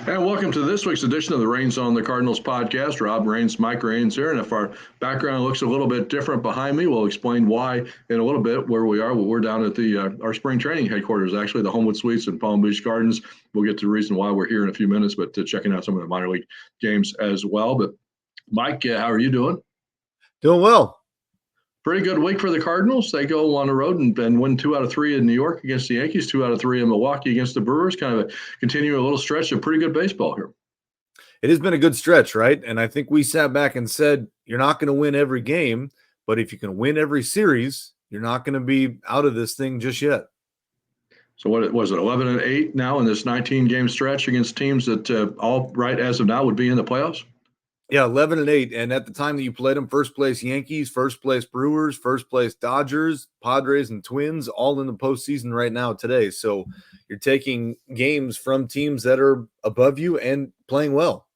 And welcome to this week's edition of the Reigns on the Cardinals podcast. Rob Reigns, Mike Reigns here. And if our background looks a little bit different behind me, we'll explain why in a little bit where we are. Well, we're down at the our spring training headquarters, actually, the Homewood Suites in Palm Beach Gardens. We'll get to the reason why we're here in a few minutes, but checking out some of the minor league games as well. But Mike, how are you doing? Doing well. Pretty good week for the Cardinals. They go on the road and win 2 out of 3 in New York against the Yankees, 2 out of 3 in Milwaukee against the Brewers. Kind of continue a little stretch of pretty good baseball here. It has been a good stretch, right? And I think we sat back and said, you're not going to win every game, but if you can win every series, you're not going to be out of this thing just yet. So what was it, 11-8 now in this 19-game stretch against teams that all right as of now would be in the playoffs? Yeah, 11-8. And at the time that you played them, first place Yankees, first place Brewers, first place Dodgers, Padres, and Twins, all in the postseason right now today. So you're taking games from teams that are above you and playing well.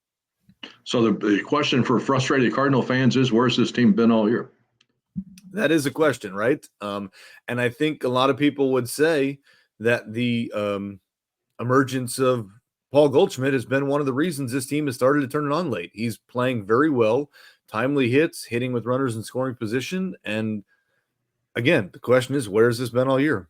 So the question for frustrated Cardinal fans is, where's this team been all year? That is a question, right? And I think a lot of people would say that the emergence of Paul Goldschmidt has been one of the reasons this team has started to turn it on late. He's playing very well, timely hits, hitting with runners in scoring position. And again, the question is, where has this been all year?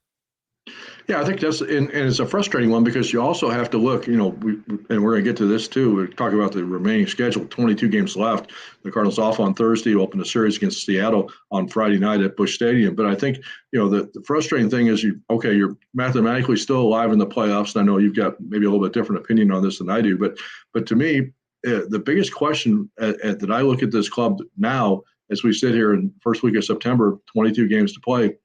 Yeah, I think that's and it's a frustrating one because you also have to look, and we're going to get to this too. We're talking about the remaining schedule, 22 games left. The Cardinals off on Thursday, open the series against Seattle on Friday night at Busch Stadium. But I think, the frustrating thing is you're mathematically still alive in the playoffs. And I know you've got maybe a little bit different opinion on this than I do, but to me, the biggest question that I look at this club now as we sit here in first week of September, 22 games to play.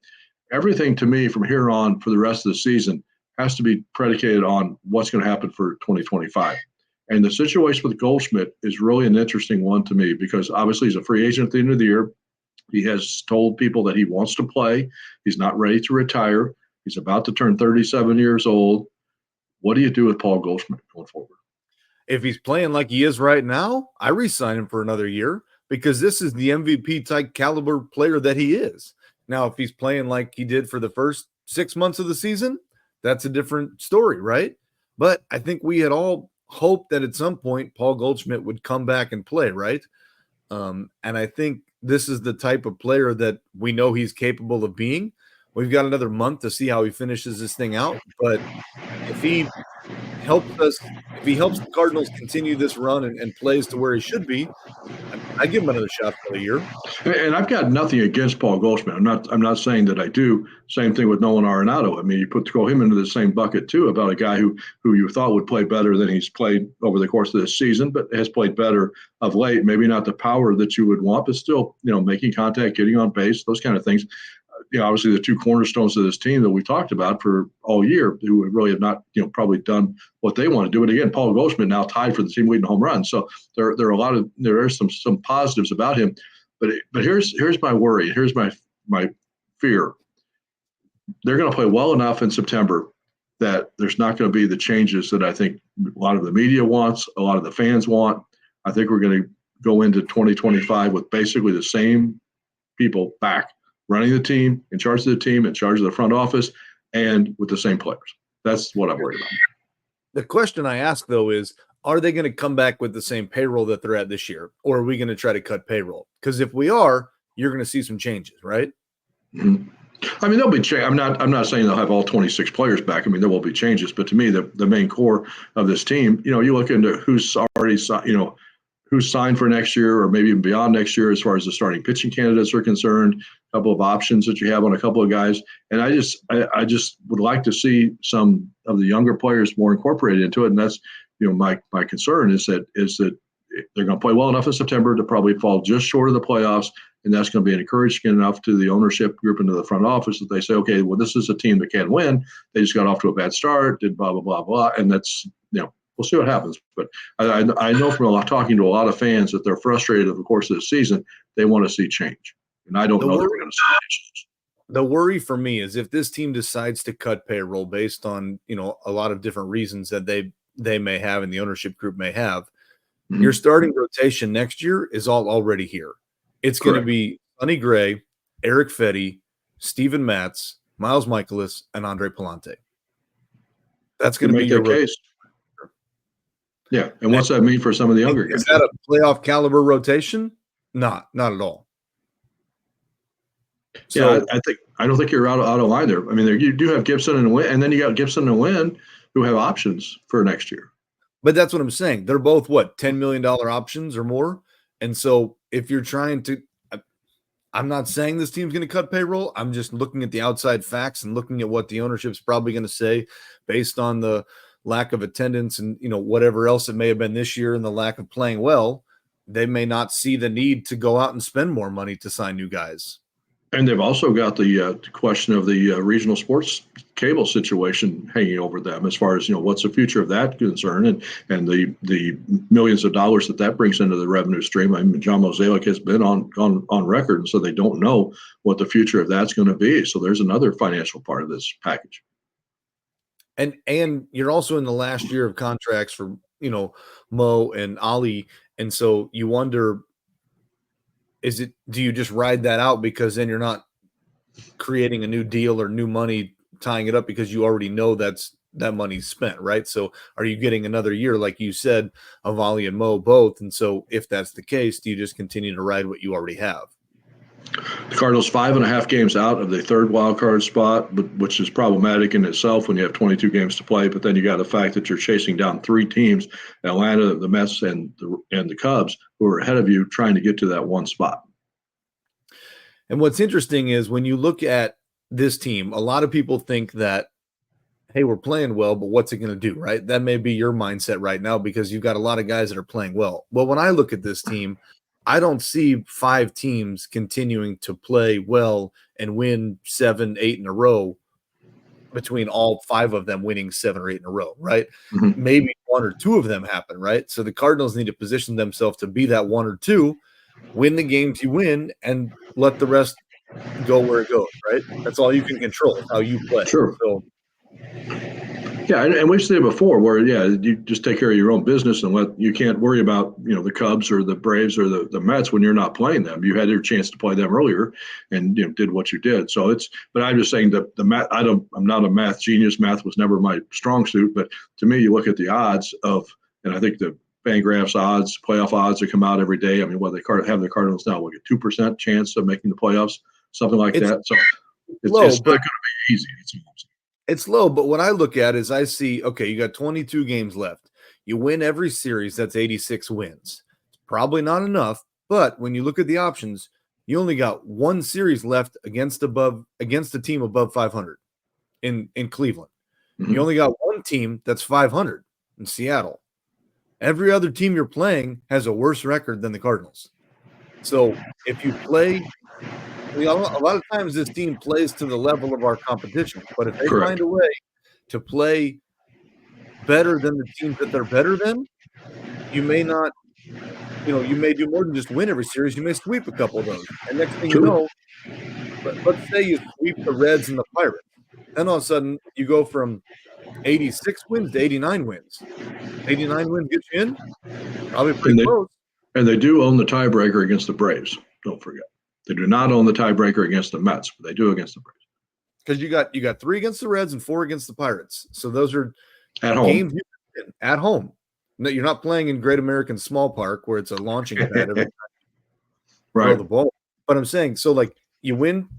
Everything to me from here on for the rest of the season has to be predicated on what's going to happen for 2025. And the situation with Goldschmidt is really an interesting one to me because obviously he's a free agent at the end of the year. He has told people that he wants to play. He's not ready to retire. He's about to turn 37 years old. What do you do with Paul Goldschmidt going forward? If he's playing like he is right now, I re-sign him for another year because this is the MVP type caliber player that he is. Now, if he's playing like he did for the first 6 months of the season, that's a different story, right? But I think we had all hoped that at some point Paul Goldschmidt would come back and play, right? And I think this is the type of player that we know he's capable of being. We've got another month to see how he finishes this thing out. But if he helps the Cardinals continue this run and plays to where he should be, I give him another shot for the year. And I've got nothing against Paul Goldschmidt. I'm not saying that I do. Same thing with Nolan Arenado. I mean, you throw him into the same bucket too about a guy who you thought would play better than he's played over the course of this season, but has played better of late. Maybe not the power that you would want, but still, making contact, getting on base, those kind of things. Obviously the two cornerstones of this team that we talked about for all year, who really have not, probably done what they want to do. But again, Paul Goldschmidt now tied for the team leading home runs. So there are some positives about him. But here's my worry. Here's my fear. They're going to play well enough in September that there's not going to be the changes that I think a lot of the media wants, a lot of the fans want. I think we're going to go into 2025 with basically the same people back running the team, in charge of the team, in charge of the front office, and with the same players. That's what I'm worried about. The question I ask, though, is, are they going to come back with the same payroll that they're at this year? Or are we going to try to cut payroll? Because if we are, you're going to see some changes, right? Mm-hmm. I mean, there'll be change. I'm not saying they'll have all 26 players back. I mean, there will be changes. But to me, the main core of this team, you look into who's already, who's signed for next year or maybe even beyond next year as far as the starting pitching candidates are concerned, a couple of options that you have on a couple of guys. And I just would like to see some of the younger players more incorporated into it. And that's, my concern is that they're going to play well enough in September to probably fall just short of the playoffs. And that's going to be encouraging enough to the ownership group and to the front office that they say, okay, well, this is a team that can win. They just got off to a bad start, did blah, blah, blah, blah. And that's, we'll see what happens. But I know from talking to a lot of fans that they're frustrated over the course of the season. They want to see change. And I don't know that we're going to see change. The worry for me is if this team decides to cut payroll based on, a lot of different reasons that they may have and the ownership group may have, your starting rotation next year is already here. It's going to be Sonny Gray, Eric Fetty, Steven Matz, Miles Michaelis, and Andre Palante. That's going to be your case. Yeah, and what's that mean for some of the younger guys? Is that a playoff caliber rotation? Not at all. So yeah, I don't think you're out of line there. I mean, you do have Gibson and Wynn, and then you got Gibson and Wynn who have options for next year. But that's what I'm saying. They're both $10 million options or more. And so if you're trying to, I'm not saying this team's going to cut payroll. I'm just looking at the outside facts and looking at what the ownership's probably going to say based on the lack of attendance and, whatever else it may have been this year and the lack of playing well. They may not see the need to go out and spend more money to sign new guys. And they've also got the question of the regional sports cable situation hanging over them as far as, what's the future of that concern and the millions of dollars that brings into the revenue stream. I mean, John Mozeliak has been on record, and so they don't know what the future of that's going to be. So there's another financial part of this package. And you're also in the last year of contracts for, Mo and Ali. And so you wonder, do you just ride that out because then you're not creating a new deal or new money tying it up because you already know that money's spent, right? So are you getting another year, like you said, of Ali and Mo both? And so if that's the case, do you just continue to ride what you already have? The Cardinals 5.5 games out of the third wild card spot, which is problematic in itself when you have 22 games to play. But then you got the fact that you're chasing down three teams, Atlanta, the Mets, and the Cubs, who are ahead of you trying to get to that one spot. And what's interesting is when you look at this team, a lot of people think that, hey, we're playing well, but what's it going to do, right? That may be your mindset right now because you've got a lot of guys that are playing well. Well, when I look at this team, I don't see 5 teams continuing to play well and win 7, 8 in a row between all 5 of them winning 7 or 8 in a row, right? Mm-hmm. Maybe 1 or 2 of them happen, right? So the Cardinals need to position themselves to be that 1 or 2, win the games you win, and let the rest go where it goes, right? That's all you can control, how you play. Sure. So, yeah, and we've seen it before where, you just take care of your own business and you can't worry about, the Cubs or the Braves or the Mets when you're not playing them. You had your chance to play them earlier and, did what you did. So but I'm just saying that the math, I'm not a math genius. Math was never my strong suit. But to me, you look at the odds and I think the Fangraphs odds, playoff odds that come out every day. I mean, what they have the Cardinals now, like a 2% chance of making the playoffs, something like that. So it's not going to be easy. It's low, but what I look at is I see, okay, you got 22 games left. You win every series, that's 86 wins. It's probably not enough, but when you look at the options, you only got 1 series left against a team above 500 in Cleveland. Mm-hmm. You only got 1 team that's 500 in Seattle. Every other team you're playing has a worse record than the Cardinals. So if you play – a lot of times this team plays to the level of our competition, but if they find a way to play better than the teams that they're better than, you may not, you may do more than just win every series. You may sweep a couple of those. And next thing you know, let's say you sweep the Reds and the Pirates. Then all of a sudden you go from 86 wins to 89 wins. 89 wins get you in? Probably pretty close. And they do own the tiebreaker against the Braves. Don't forget. They do not own the tiebreaker against the Mets, but they do against the Braves. Because you got 3 against the Reds and 4 against the Pirates. So those are at home. Games you win at home. No, you're not playing in Great American Small Park where it's a launching pad every time you throw the ball. But I'm saying, so like you win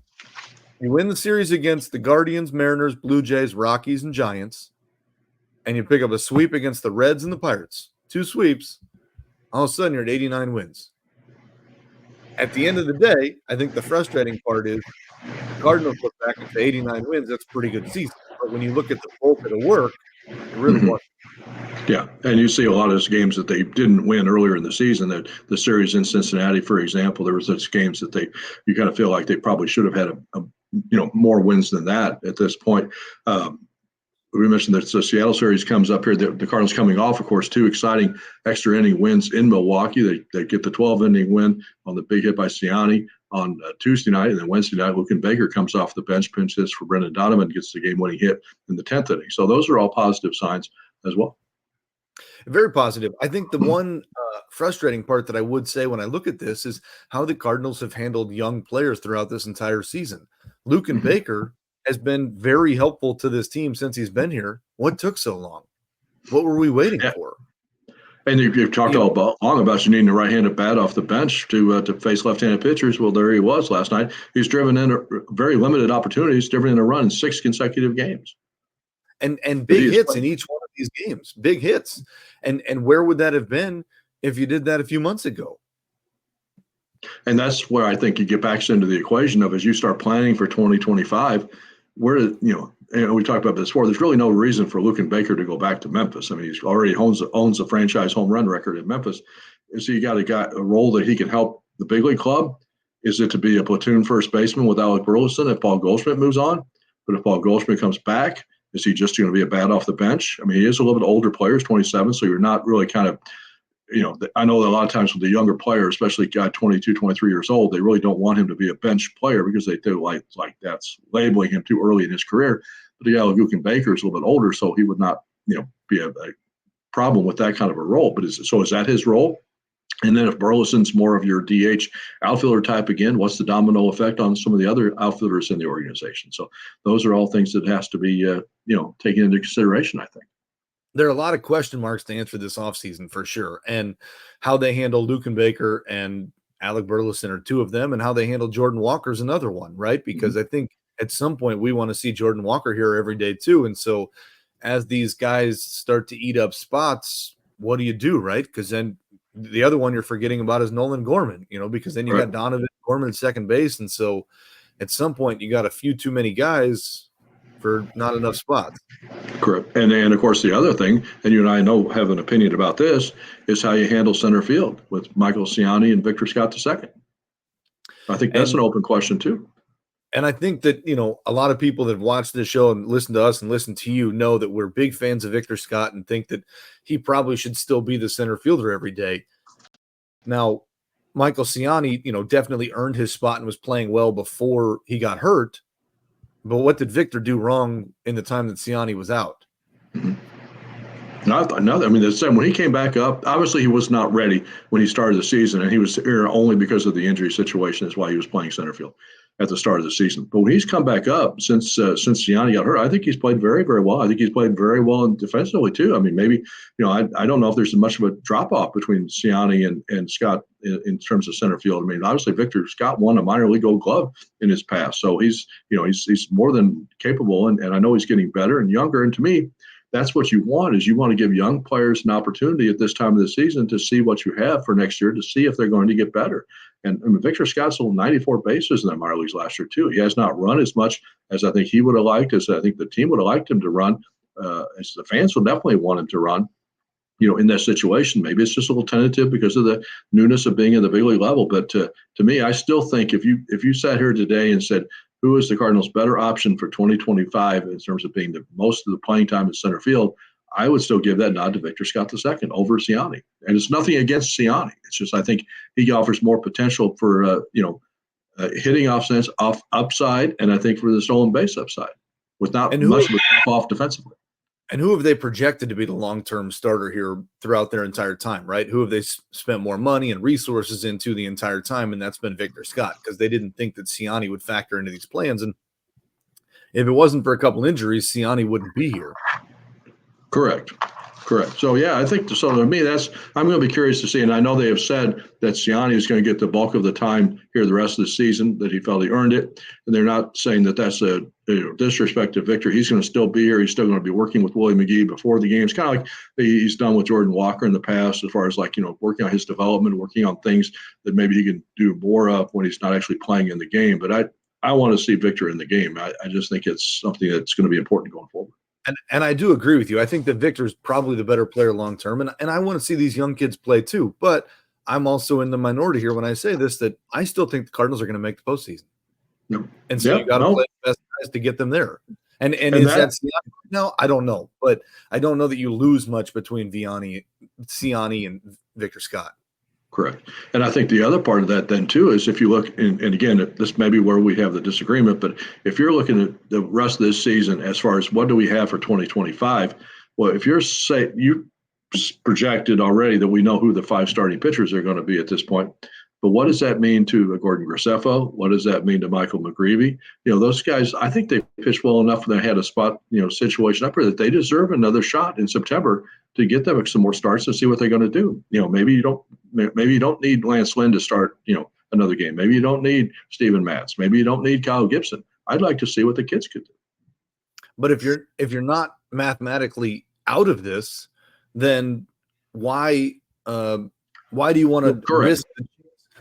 the series against the Guardians, Mariners, Blue Jays, Rockies, and Giants, and you pick up a sweep against the Reds and the Pirates. 2 sweeps. All of a sudden you're at 89 wins. At the end of the day, I think the frustrating part is the Cardinals look back and say 89 wins, that's a pretty good season. But when you look at the bulk of the work, it really wasn't. Yeah, and you see a lot of those games that they didn't win earlier in the season. That the series in Cincinnati, for example, there was those games that you kind of feel like they probably should have had more wins than that at this point. We mentioned that the Seattle series comes up here. The Cardinals coming off, of course, 2 exciting extra inning wins in Milwaukee. They get the 12-inning win on the big hit by Siani on Tuesday night, and then Wednesday night, Luken Baker comes off the bench, pinch hits for Brendan Donovan, gets the game-winning hit in the 10th inning. So those are all positive signs as well. Very positive. I think the one frustrating part that I would say when I look at this is how the Cardinals have handled young players throughout this entire season. Luken Baker has been very helpful to this team since he's been here. What took so long? What were we waiting for? And you've talked all about long about you needing a right-handed bat off the bench to face left-handed pitchers. Well, there he was last night. He's driven in very limited opportunities, driven in a run in 6 consecutive games. And big hits in each one of these games, big hits. And where would that have been if you did that a few months ago? And that's where I think you get back into the equation of, as you start planning for 2025, where, and we talked about this before, there's really no reason for Luken Baker to go back to Memphis. I mean, he's already owns a franchise home run record in Memphis. So you got a role that he can help the big league club. Is it to be a platoon first baseman with Alec Burleson if Paul Goldschmidt moves on? But if Paul Goldschmidt comes back, is he just going to be a bat off the bench? I mean, he is a little bit older player, he's 27, so you're not really kind of, I know that a lot of times with the younger player, especially a guy 22, 23 years old, they really don't want him to be a bench player because they do like that's labeling him too early in his career. But the guy like Luken Baker is a little bit older, so he would not, be a problem with that kind of a role. But is that his role? And then if Burleson's more of your DH outfielder type again, what's the domino effect on some of the other outfielders in the organization? So those are all things that has to be, taken into consideration, I think. There are a lot of question marks to answer this offseason for sure. And how they handle Luken Baker and Alec Burleson are two of them, and how they handle Jordan Walker is another one, right? Because I think at some point we want to see Jordan Walker here every day too. And so as these guys start to eat up spots, what do you do, right? Because then the other one you're forgetting about is Nolan Gorman, because then you got Donovan Gorman at second base. And so at some point you got a few too many guys for not enough spots. Correct. And of course, the other thing, and you and I know have an opinion about this, is how you handle center field with Michael Ciani and Victor Scott II. I think that's an open question too. And I think that, a lot of people that have watched this show and listened to us and listened to you know that we're big fans of Victor Scott and think that he probably should still be the center fielder every day. Now, Michael Ciani, definitely earned his spot and was playing well before he got hurt. But what did Victor do wrong in the time that Ciani was out? Another. I mean, when he came back up, obviously he was not ready when he started the season, and he was here only because of the injury situation. That's why he was playing center field at the start of the season. But when he's come back up since Ciani got hurt, I think he's played very, very well. I think he's played very well defensively too. I mean, maybe I don't know if there's much of a drop off between Ciani and Scott in terms of center field. I mean, obviously Victor Scott won a minor league Gold Glove in his past, so he's more than capable, and I know he's getting better and younger. And to me, that's what you want, is you want to give young players an opportunity at this time of the season to see what you have for next year, to see if they're going to get better. And Victor Scott sold 94 bases in the minor leagues last year too. He has not run as much as I think he would have liked, as I think the team would have liked him to run, as the fans would definitely want him to run. In that situation, maybe it's just a little tentative because of the newness of being at the big league level. But to me, I still think if you sat here today and said, who is the Cardinals' better option for 2025 in terms of being the most of the playing time in center field, I would still give that nod to Victor Scott II over Ciani. And it's nothing against Ciani. It's just I think he offers more potential for hitting upside, and I think for the stolen base upside, with not much of a drop off defensively. And who have they projected to be the long-term starter here throughout their entire time, right? Who have they spent more money and resources into the entire time? And that's been Victor Scott, because they didn't think that Ciani would factor into these plans. And if it wasn't for a couple injuries, Ciani wouldn't be here. Correct. So, yeah, I think so. To me, I'm going to be curious to see. And I know they have said that Ciani is going to get the bulk of the time here the rest of the season, that he felt he earned it. And they're not saying that that's a disrespect to Victor. He's going to still be here. He's still going to be working with Willie McGee before the games, kind of like he's done with Jordan Walker in the past, as far as working on his development, working on things that maybe he can do more of when he's not actually playing in the game. But I want to see Victor in the game. I just think it's something that's going to be important going forward. And I do agree with you. I think that Victor's probably the better player long term, and I want to see these young kids play too. But I'm also in the minority here when I say this, that I still think the Cardinals are going to make the postseason. Yep. And so you got to play the best guys to get them there. And is that Ciani? No, I don't know. But I don't know that you lose much between Ciani and Victor Scott. Correct. And I think the other part of that then too is if you look, and again, this may be where we have the disagreement, but if you're looking at the rest of this season as far as what do we have for 2025, well, if you projected already that we know who the 5 starting pitchers are going to be at this point, But what does that mean to Gordon Graceffo? What does that mean to Michael McGreevy? Those guys, I think they pitched well enough when they had a spot, situation up here that they deserve another shot in September to get them some more starts and see what they're going to do. Maybe you don't need Lance Lynn to start, another game. Maybe you don't need Steven Matz. Maybe you don't need Kyle Gibson. I'd like to see what the kids could do. But if you're not mathematically out of this, then why do you want to risk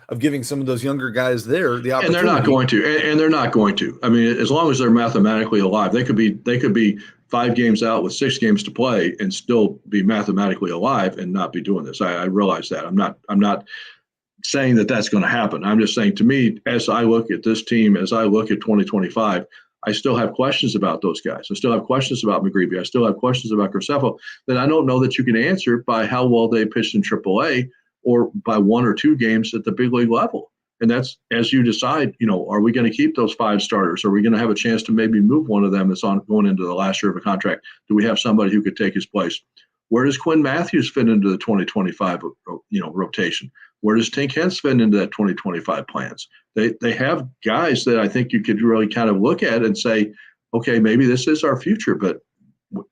of giving some of those younger guys there the opportunity? And they're not going to. And they're not going to. I mean, as long as they're mathematically alive, they could be 5 games out with 6 games to play and still be mathematically alive and not be doing this. I realize that. I'm not saying that that's going to happen. I'm just saying, to me, as I look at this team, as I look at 2025, I still have questions about those guys. I still have questions about McGreevy. I still have questions about Graceffo that I don't know that you can answer by how well they pitched in AAA or by 1 or 2 games at the big league level. And that's as you decide, are we going to keep those 5 starters? Are we going to have a chance to maybe move one of them that's going into the last year of a contract? Do we have somebody who could take his place? Where does Quinn Matthews fit into the 2025, rotation? Where does Tink Hence fit into that 2025 plans? They have guys that I think you could really kind of look at and say, okay, maybe this is our future, but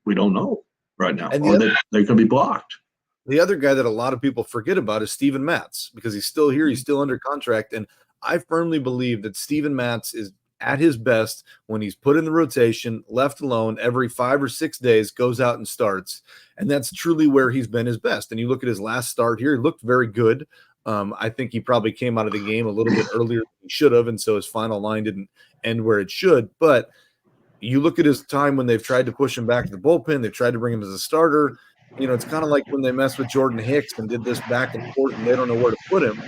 we don't know right now. Or they can be blocked. The other guy that a lot of people forget about is Steven Matz, because he's still here. He's still under contract. And I firmly believe that Steven Matz is at his best when he's put in the rotation, left alone every 5 or 6 days, goes out and starts. And that's truly where he's been his best. And you look at his last start here, he looked very good. I think he probably came out of the game a little bit earlier than he should have. And so his final line didn't end where it should. But you look at his time when they've tried to push him back to the bullpen, they've tried to bring him as a starter. It's kind of like when they messed with Jordan Hicks and did this back and forth and they don't know where to put him.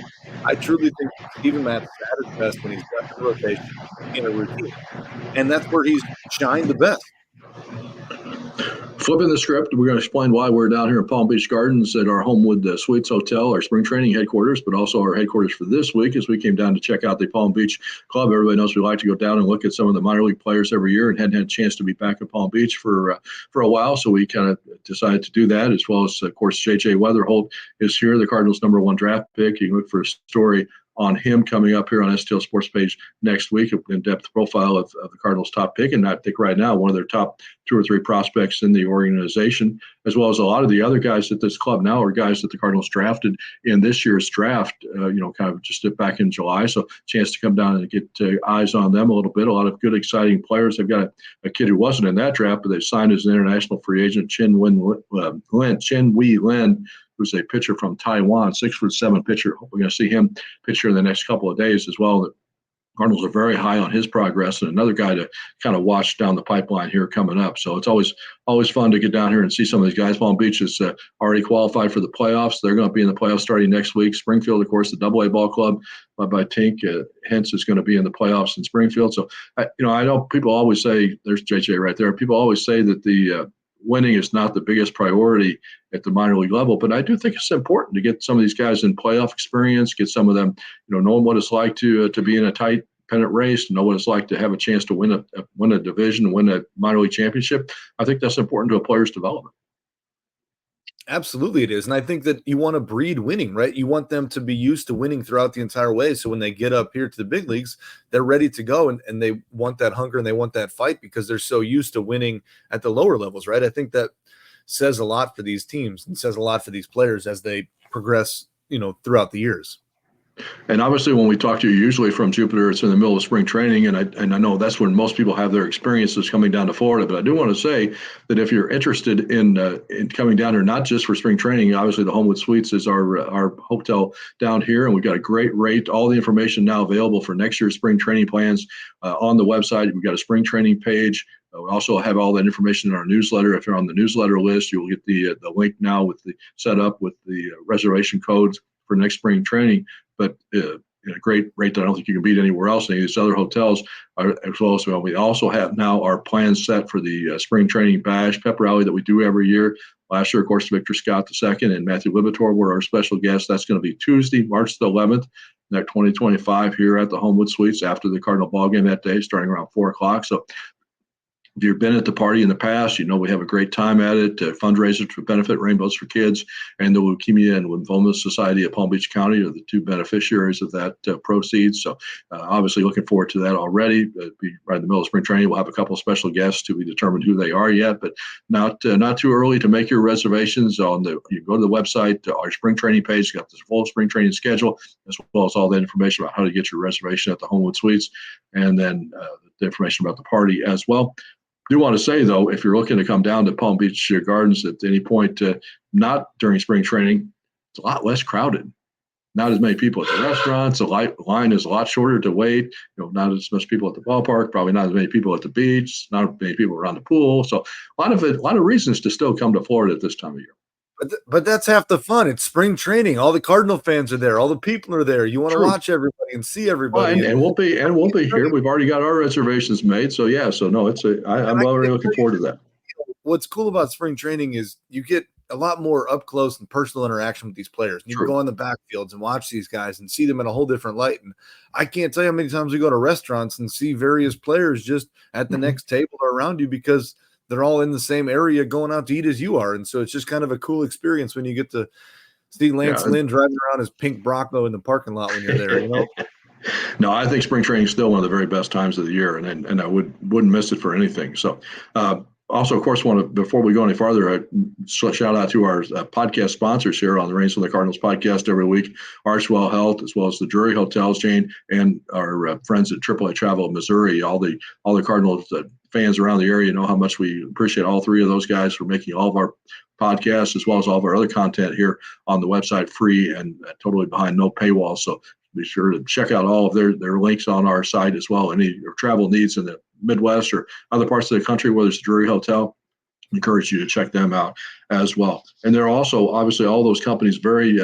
I truly think Steven Matz is at his best when he's left the rotation in a routine. And that's where he's shined the best. Flipping the script, we're going to explain why we're down here in Palm Beach Gardens at our Homewood Suites Hotel, our spring training headquarters, but also our headquarters for this week as we came down to check out the Palm Beach Club. Everybody knows we like to go down and look at some of the minor league players every year, and hadn't had a chance to be back in Palm Beach for a while, so we kind of decided to do that, as well as, of course, J.J. Weatherholt is here, the Cardinals' #1 draft pick. You can look for a story on him coming up here on STL Sports page next week, an in-depth profile of the Cardinals' top pick, and I think right now one of their top 2 or 3 prospects in the organization, as well as a lot of the other guys at this club now are guys that the Cardinals drafted in this year's draft, kind of just back in July. So chance to come down and get eyes on them a little bit. A lot of good, exciting players. They've got a kid who wasn't in that draft, but they signed as an international free agent, Chen Wei Lin, who's a pitcher from Taiwan, 6'7" pitcher. We're going to see him pitch here in the next couple of days as well. The Cardinals are very high on his progress, and another guy to kind of watch down the pipeline here coming up. So it's always fun to get down here and see some of these guys. Palm Beach is already qualified for the playoffs. They're going to be in the playoffs starting next week. Springfield, of course, the AA ball club by Tink, Hence is going to be in the playoffs in Springfield. So, I know people always say, there's JJ right there. People always say that the winning is not the biggest priority at the minor league level, but I do think it's important to get some of these guys in playoff experience, get some of them, knowing what it's like to be in a tight pennant race, to know what it's like to have a chance to win a division, win a minor league championship. I think that's important to a player's development. Absolutely it is. And I think that you want to breed winning, right? You want them to be used to winning throughout the entire way. So when they get up here to the big leagues, they're ready to go, and they want that hunger and they want that fight because they're so used to winning at the lower levels, right? I think that says a lot for these teams and says a lot for these players as they progress, throughout the years. And obviously, when we talk to you, usually from Jupiter, it's in the middle of spring training, and I know that's when most people have their experiences coming down to Florida. But I do want to say that if you're interested in coming down here, not just for spring training, obviously the Homewood Suites is our hotel down here, and we've got a great rate. All the information now available for next year's spring training plans on the website. We've got a spring training page. We also have all that information in our newsletter. If you're on the newsletter list, you will get the link now with the setup with the reservation codes for next spring training. But a great rate that I don't think you can beat anywhere else. Any of these other hotels, as well as we also have now our plans set for the spring training bash pep rally that we do every year. Last year, of course, Victor Scott II and Matthew Libator were our special guests. That's going to be Tuesday, March the 11th, 2025 here at the Homewood Suites after the Cardinal ball game that day, starting around 4 o'clock. So If you've been at the party in the past, you know we have a great time at it. Fundraisers to benefit Rainbows for Kids and the Leukemia and Lymphoma Society of Palm Beach County are the two beneficiaries of that proceeds. So obviously looking forward to that already. Be right in the middle of spring training. We'll have a couple of special guests to be determined who they are yet, but not too early to make your reservations. You go to the website, our spring training page, got this full spring training schedule, as well as all the information about how to get your reservation at the Homewood Suites, and then the information about the party as well. Do want to say, though, if you're looking to come down to Palm Beach Gardens at any point, not during spring training, it's a lot less crowded. Not as many people at the restaurants. The line is a lot shorter to wait. Not as much people at the ballpark. Probably not as many people at the beach. Not as many people around the pool. So a lot of reasons to still come to Florida at this time of year. But that's half the fun. It's spring training. All the Cardinal fans are there. All the people are there. You want to watch everybody and see everybody. Well, and we'll be here. We've already got our reservations made. So yeah. So no, I'm already looking forward to that. What's cool about spring training is you get a lot more up close and personal interaction with these players. You can go on the backfields and watch these guys and see them in a whole different light. And I can't tell you how many times we go to restaurants and see various players just at the next table or around you because they're all in the same area going out to eat as you are. And so it's just kind of a cool experience when you get to see Lance Lynn driving around his pink Bronco in the parking lot when you're there, No, I think spring training is still one of the very best times of the year, and I wouldn't miss it for anything. So also, of course, before we go any farther, shout out to our podcast sponsors here on the Reigns from the Cardinals podcast every week, Archwell Health, as well as the Drury Hotels chain, and our friends at AAA Travel of Missouri. All the Cardinals fans around the area know how much we appreciate all three of those guys for making all of our podcasts, as well as all of our other content here on the website, free and totally behind no paywall. So be sure to check out all of their links on our site as well. Any travel needs in the Midwest or other parts of the country where there's a Drury Hotel, encourage you to check them out as well. And they're also, obviously, all those companies very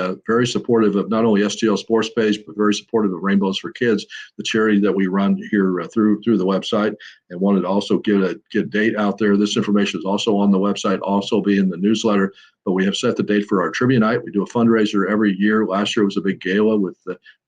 supportive of not only STL Sports Page, but very supportive of Rainbows for Kids, the charity that we run here through the website. And wanted to also get a date out there. This information is also on the website, also be in the newsletter. But we have set the date for our trivia night. We do a fundraiser every year. Last year was a big gala with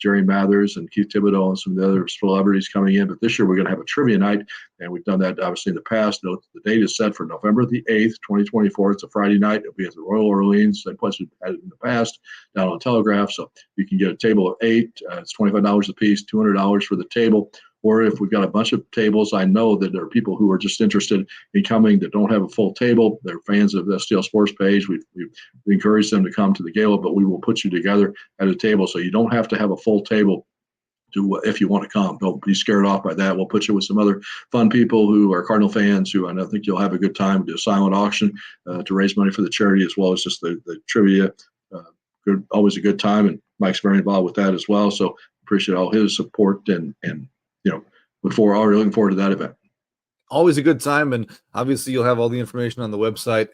Jerry Mathers and Keith Thibodeau and some of the other celebrities coming in. But this year we're going to have a trivia night, and we've done that obviously in the past. Note the date is set for November the 8th, 2024. It's a Friday night. It'll be at the Royal Orleans, same place we've had it in the past, down on Telegraph. So you can get a table of 8. It's $25 a piece, $200 for the table. Or if we've got a bunch of tables, I know that there are people who are just interested in coming that don't have a full table. They're fans of the STL Sports Page. We encourage them to come to the gala, but we will put you together at a table. So you don't have to have a full table if you want to come. Don't be scared off by that. We'll put you with some other fun people who are Cardinal fans who I think you'll have a good time. We do a silent auction to raise money for the charity, as well as just the trivia. Always a good time, and Mike's very involved with that as well. So appreciate all his support and looking forward to that event. Always a good time, and obviously you'll have all the information on the website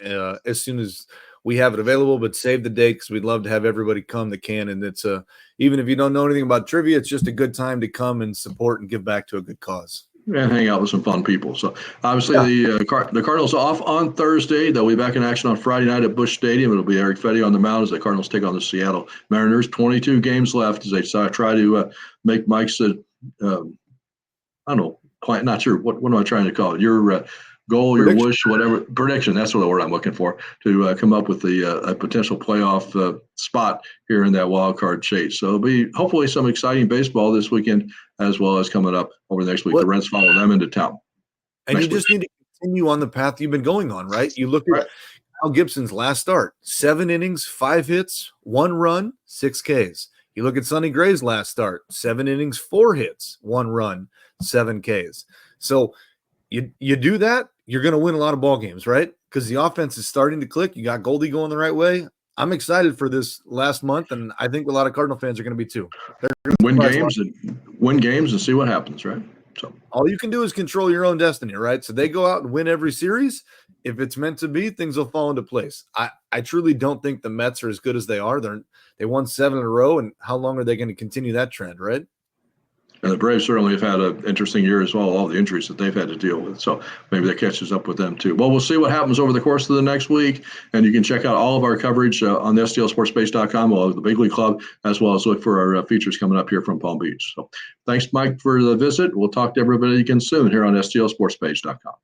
as soon as we have it available. But save the date because we'd love to have everybody come that can. And it's even if you don't know anything about trivia, it's just a good time to come and support and give back to a good cause. And hang out with some fun people. So obviously the Cardinals are off on Thursday. They'll be back in action on Friday night at Busch Stadium. It'll be Eric Fetty on the mound as the Cardinals take on the Seattle Mariners. 22 games left as they try to make Mike's I don't know, not sure. What am I trying to call it? Your goal, your wish, whatever. Prediction, that's what the word I'm looking for, to come up with a potential playoff spot here in that wild card chase. So it'll be hopefully some exciting baseball this weekend, as well as coming up over the next week. The Reds follow them into town. And you just need to continue on the path you've been going on, right? You look at Kyle Gibson's last start, 7 innings, 5 hits, 1 run, 6 Ks. You look at Sonny Gray's last start, 7 innings, 4 hits, 1 run, 7 Ks. So you do that, you're going to win a lot of ball games, right? Because the offense is starting to click. You got Goldie going the right way. I'm excited for this last month, and I think a lot of Cardinal fans are going to be too. Win games and see what happens, right? So all you can do is control your own destiny, right? So they go out and win every series. If it's meant to be, things will fall into place. I truly don't think the Mets are as good as they are. They won 7 in a row, and how long are they going to continue that trend, right? And the Braves certainly have had an interesting year as well, all the injuries that they've had to deal with. So maybe that catches up with them too. Well, we'll see what happens over the course of the next week. And you can check out all of our coverage on the STLSportsPage.com. We'll have the Big League Club, as well as look for our features coming up here from Palm Beach. So thanks, Mike, for the visit. We'll talk to everybody again soon here on STLSportsPage.com.